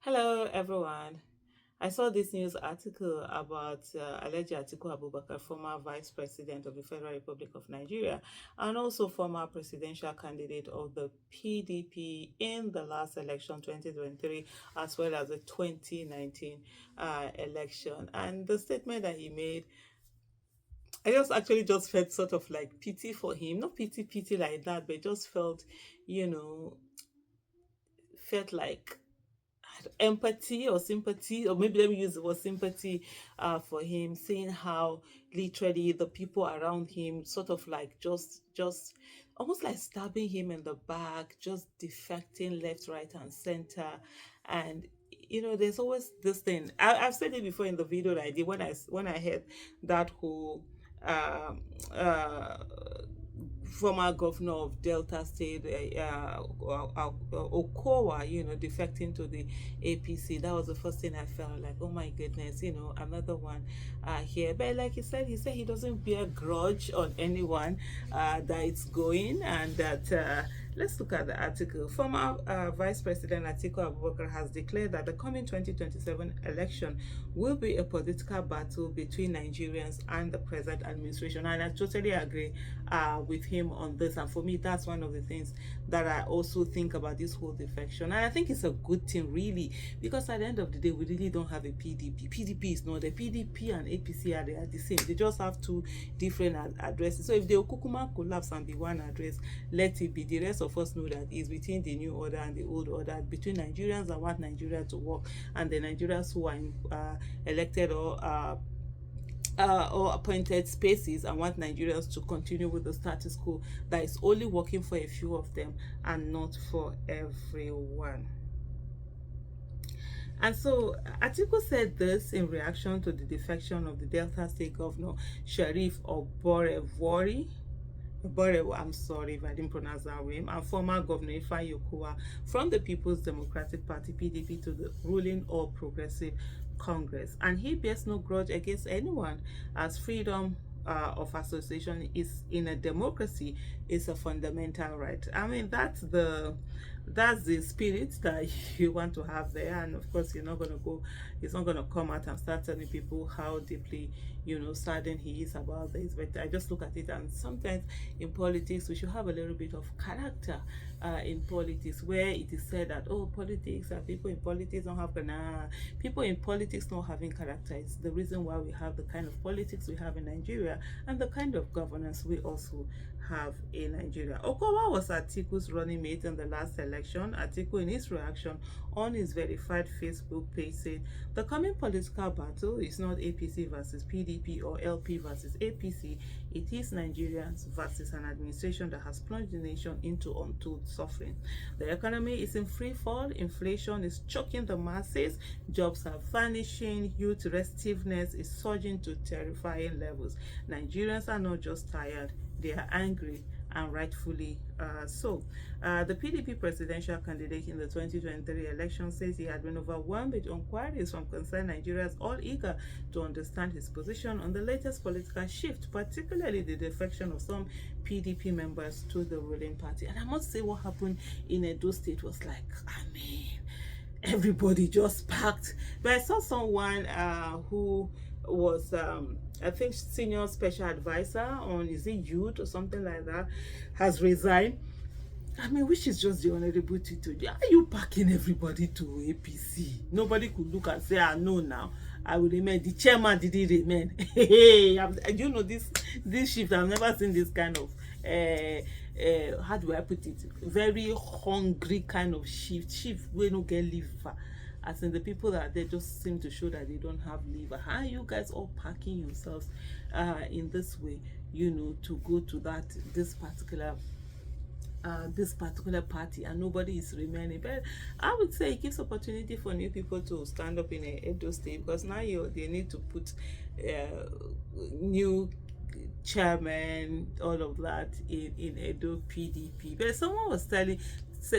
Hello, everyone. I saw this news article about alleged Atiku Abubakar, former Vice President of the Federal Republic of Nigeria, and also former presidential candidate of the PDP in the last election, 2023, as well as the 2019 election. And the statement that he made, I just actually just felt sort of like pity for him. Not pity like that, but just felt, you know, felt like empathy or sympathy, or maybe let me use the word sympathy for him, seeing how literally the people around him sort of like just almost like stabbing him in the back, just defecting left, right, and center. And there's always this thing. I've said it before in the video that I did when I heard that whole um uh former governor of Delta State, Okowa, defecting to the APC. That was the first thing I felt like, oh my goodness, another one here. But like he said he doesn't bear grudge on anyone that it's going, and that. Let's look at the article. Former Vice President Atiku Abubakar has declared that the coming 2027 election will be a political battle between Nigerians and the present administration. And I totally agree with him on this. And for me, that's one of the things that I also think about this whole defection. And I think it's a good thing, really, because at the end of the day, we really don't have a PDP. PDP is not the PDP and APC are the same. They just have two different addresses. So if the Okukuma collapse and be one address, let it be. The rest of us know that it's between the new order and the old order, between Nigerians that want Nigeria to work and the Nigerians who are elected or appointed spaces and want Nigerians to continue with the status quo that is only working for a few of them and not for everyone. And so Atiku said this in reaction to the defection of the Delta State Governor Sheriff Oborevwori. I'm sorry if I didn't pronounce that name, and former Governor Ifeanyi Okowa from the People's Democratic Party (PDP) to the ruling All Progressive Congress. And he bears no grudge against anyone, as freedom of association is in a democracy is a fundamental right. I mean, that's the spirit that you want to have there. And of course, he's not gonna come out and start telling people how deeply saddened he is about this. But I just look at it, and sometimes in politics we should have a little bit of character in politics, where it is said that, oh, politics and people in politics don't have people in politics not having character is the reason why we have the kind of politics we have in Nigeria and the kind of governance we also have in Nigeria. Okowa was Atiku's running mate in the last election. Atiku, in his reaction on his verified Facebook page, said the coming political battle is not APC versus PDP or LP versus APC. It is Nigerians versus an administration that has plunged the nation into untold suffering. The economy is in free fall. Inflation is choking the masses. Jobs are vanishing. Youth restiveness is surging to terrifying levels. Nigerians are not just tired, they are angry, and rightfully so. The PDP presidential candidate in the 2023 election says he had been overwhelmed with inquiries from concerned Nigerians, all eager to understand his position on the latest political shift, particularly the defection of some PDP members to the ruling party. And I must say, what happened in Edo State was like, I mean, everybody just packed. But I saw someone who was I think senior special advisor on, is it youth or something like that, has resigned. I mean, which is just the honorable Tito. Are you packing everybody to APC? Nobody could look and say, I know now, I will remain. The chairman didn't remain. Hey, this shift, I've never seen this kind of how do I put it, very hungry kind of shift where no get liver. As in, the people that they just seem to show that they don't have liver. How are you guys all packing yourselves in this way, to go to this particular party, and nobody is remaining? But I would say it gives opportunity for new people to stand up in a Edo State, because now they need to put new chairman, all of that in Edo PDP. But someone was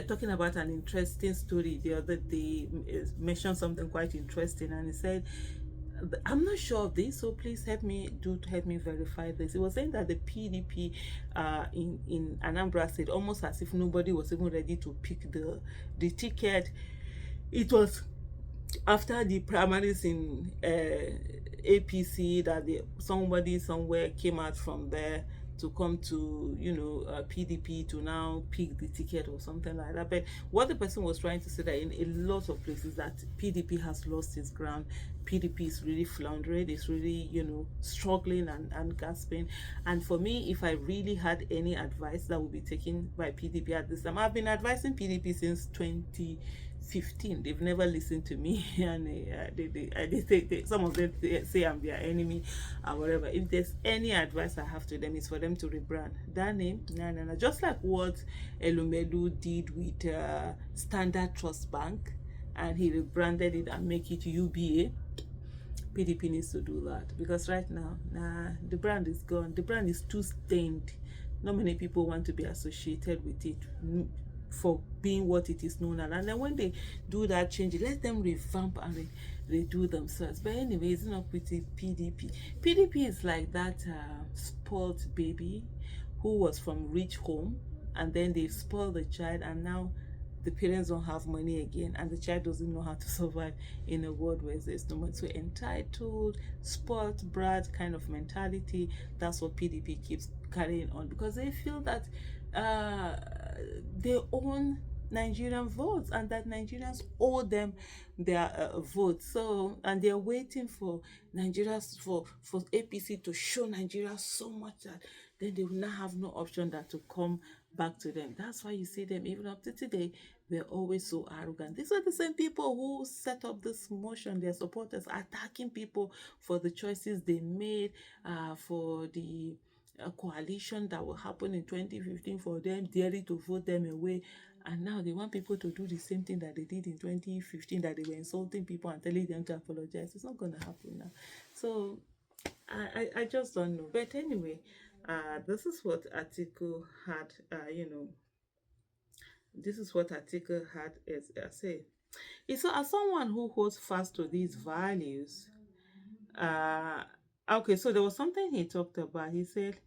talking about an interesting story the other day, mentioned something quite interesting, and he said, I'm not sure of this, so please help me verify this. It was saying that the PDP in Anambra State, almost as if nobody was even ready to pick the ticket. It was after the primaries in APC, that somebody somewhere came out from there to come to, PDP to now pick the ticket or something like that. But what the person was trying to say, that in a lot of places that PDP has lost its ground, PDP is really floundering, it's really, struggling and gasping. And for me, if I really had any advice that would be taken by PDP at this time, I've been advising PDP since 2015. They've never listened to me, and some of them say I'm their enemy or whatever. If there's any advice I have to them, it's for them to rebrand that name. No. Just like what Elumelu did with Standard Trust Bank, and he rebranded it and make it UBA. PDP needs to do that, because right now, the brand is gone. The brand is too stained. Not many people want to be associated with it for being what it is known as. And then when they do that change, let them revamp and redo themselves. But anyway, it's not with the PDP. PDP is like that spoiled baby who was from rich home, and then they spoiled the child, and now the parents don't have money again, and the child doesn't know how to survive in a world where there's no money. So entitled, spoiled brat kind of mentality, that's what PDP keeps carrying on, because they feel that they own Nigerian votes, and that Nigerians owe them their votes. So, and they're waiting for Nigerians, for APC to show Nigeria so much that then they will not have no option that to come back to them. That's why you see them even up to today, they're always so arrogant. These are the same people who set up this motion, their supporters attacking people for the choices they made, for the coalition that will happen in 2015, for them daring to vote them away. And now they want people to do the same thing that they did in 2015, that they were insulting people and telling them to apologize. It's not going to happen now. So I just don't know. But anyway, this is what Atiku had, this is what Atiku had as say. So as someone who holds fast to these values, okay, so there was something he talked about. He said,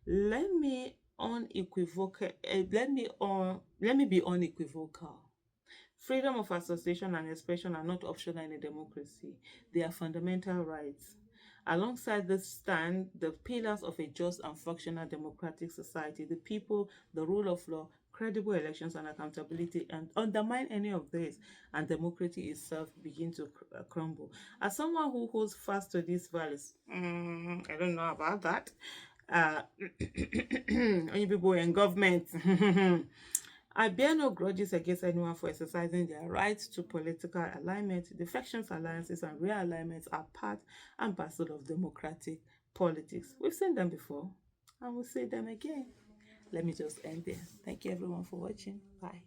let me unequivocal let me be unequivocal. Freedom of association and expression are not optional in a democracy. They are fundamental rights. Alongside this stand the pillars of a just and functional democratic society: the people, the rule of law, credible elections, and accountability. And undermine any of this, and democracy itself begin to crumble. As someone who holds fast to these values, I don't know about that. When you people in government, I bear no grudges against anyone for exercising their rights to political alignment. Defections, alliances, and realignments are part and parcel of democratic politics. We've seen them before, and we'll see them again. Let me just end there. Thank you everyone for watching. Bye.